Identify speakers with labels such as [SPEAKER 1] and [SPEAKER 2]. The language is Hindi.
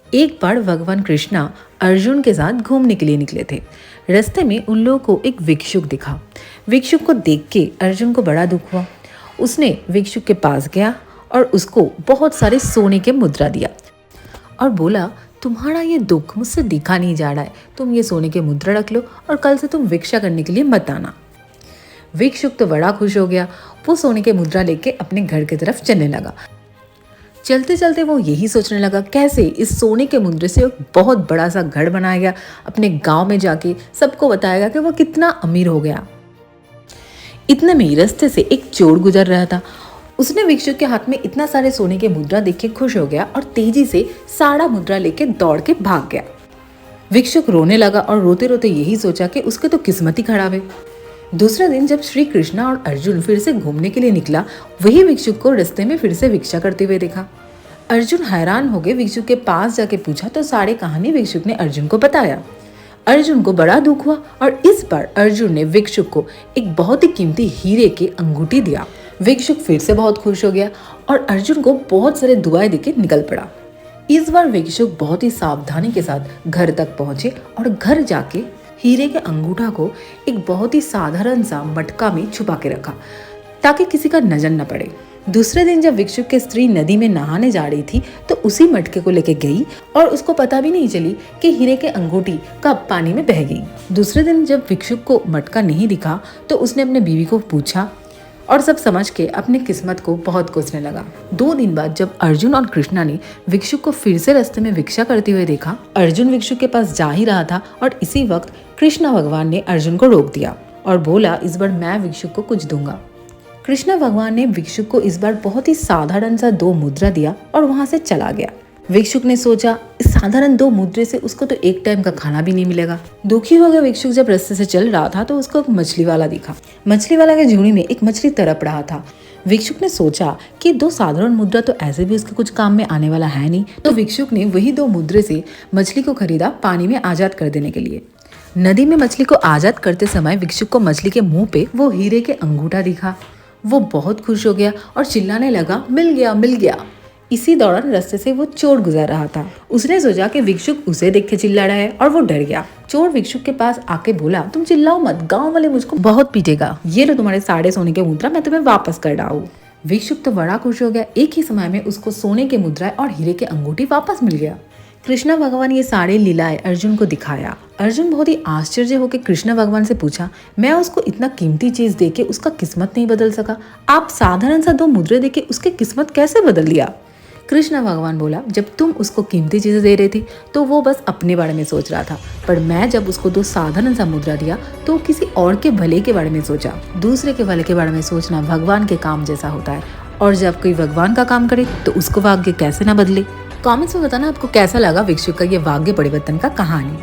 [SPEAKER 1] एक बार भगवान कृष्णा अर्जुन के साथ घूमने के लिए निकले थे। रास्ते में उन लोगों को एक भिक्षुक दिखा। भिक्षुक को देख के अर्जुन को बड़ा दुख हुआ। उसने भिक्षुक के पास गया और उसको बहुत सारे सोने के मुद्रा दिया और बोला, तुम्हारा ये दुख मुझसे दिखा नहीं जा रहा है, तुम ये सोने के मुद्रा रख लो और कल से तुम भिक्षा करने के लिए मत आना। भिक्षुक तो बड़ा खुश हो गया। वो सोने के मुद्रा लेके अपने घर की तरफ चलने लगा। चलते चलते वो यही सोचने लगा कैसे इस सोने के मुद्रे से एक बहुत बड़ा सा घर बनाएगा, अपने गांव में जाके सबको बताएगा कि वो कितना अमीर हो गया। इतने में रास्ते से एक चोर गुजर रहा था। उसने भिक्षुक के हाथ में इतना सारे सोने के मुद्रा देख के खुश हो गया और तेजी से सारा मुद्रा लेके दौड़ के भाग गया। भिक्षुक रोने लगा और रोते रोते यही सोचा कि उसके तो किस्मत ही खराब है। दूसरे दिन जब श्री कृष्णा और अर्जुन फिर से घूमने के लिए निकला, वही भिक्षुक को रास्ते में फिर से भिक्षा करते हुए देखा। अर्जुन हैरान हो गए। भिक्षुक के पास जाके पूछा तो सारी कहानी भिक्षुक ने अर्जुन को बताया। अर्जुन को बड़ा दुख हुआ और इस बार अर्जुन ने भिक्षुक को एक बहुत ही कीमती हीरे की अंगूठी दिया। भिक्षुक फिर से बहुत खुश हो गया और अर्जुन को बहुत सारे दुआएं देके निकल पड़ा। इस बार भिक्षुक बहुत ही सावधानी के साथ घर तक पहुंचे और घर जाके हीरे के अंगूठा को एक बहुत ही साधारण सा मटका में छुपा के रखा ताकि किसी का नजर न पड़े। दूसरे दिन जब भिक्षुक की स्त्री नदी में नहाने जा रही थी तो उसी मटके को लेके गई और उसको पता भी नहीं चली कि हीरे के अंगूठी कब पानी में बह गई। दूसरे दिन जब भिक्षुक को मटका नहीं दिखा तो उसने अपने बीवी को पूछा और सब समझ के अपनी किस्मत को बहुत कोसने लगा। 2 दिन बाद जब अर्जुन और कृष्णा ने भिक्षुक को फिर से रास्ते में भिक्षा करते हुए देखा, अर्जुन भिक्षुक के पास जा ही रहा था और इसी वक्त कृष्णा भगवान ने अर्जुन को रोक दिया और बोला, इस बार मैं भिक्षुक को कुछ दूंगा। कृष्णा भगवान ने भिक्षुक को इस बार बहुत ही साधारण सा 2 मुद्रा दिया और वहां से चला गया। भिक्षुक ने सोचा इस साधारण 2 मुद्रे से उसको तो एक टाइम का खाना भी नहीं मिलेगा। दुखी हो गया भिक्षुक जब रास्ते से चल रहा था तो उसको एक मछली वाला दिखा। मछली वाला के झोली में एक मछली तड़प रहा था। भिक्षुक ने सोचा कि 2 साधारण मुद्रा तो ऐसे भी उसके कुछ काम में आने वाला है नहीं, तो भिक्षुक ने वही 2 मुद्रे से मछली को खरीदा पानी में आजाद कर देने के लिए। नदी में मछली को आजाद करते समय भिक्षुक को मछली के मुंह पे वो हीरे के अंगूठा दिखा। वो बहुत खुश हो गया और चिल्लाने लगा, मिल गया मिल गया। इसी दौरान रास्ते से वो चोर गुजर रहा था। उसने सोचा कि भिक्षुक उसे देख के चिल्ला रहा है और वो डर गया। चोर भिक्षुक के पास आके बोला, तुम चिल्लाओ मत, गांव वाले मुझको बहुत पीटेगा। ये लो तुम्हारे सारे सोने के मुद्रा, मैं तुम्हें वापस कर रहा हूँ। भिक्षुक तो बड़ा खुश हो गया। एक ही समय में उसको सोने के मुद्रा और हीरे के अंगूठी वापस मिल गया। कृष्णा भगवान ये सारे लीलाएं अर्जुन को दिखाया। अर्जुन बहुत ही आश्चर्य होकर कृष्णा भगवान से पूछा, मैं उसको इतना कीमती चीज देके उसका किस्मत नहीं बदल सका, आप साधारण सा 2 मुद्रे देके उसकी किस्मत कैसे बदल दिया? कृष्णा भगवान बोला, जब तुम उसको कीमती चीजें दे रहे थे तो वो बस अपने बारे में सोच रहा था, पर मैं जब उसको 2 साधारण सा मुद्रा दिया तो किसी और के भले के बारे में सोचा। दूसरे के भले के बारे में सोचना भगवान के काम जैसा होता है, और जब कोई भगवान का काम करे तो उसको भाग्य कैसे ना बदले। कमेंट्स में बताना आपको कैसा लगा भिक्षुक का ये भाग्य परिवर्तन का कहानी।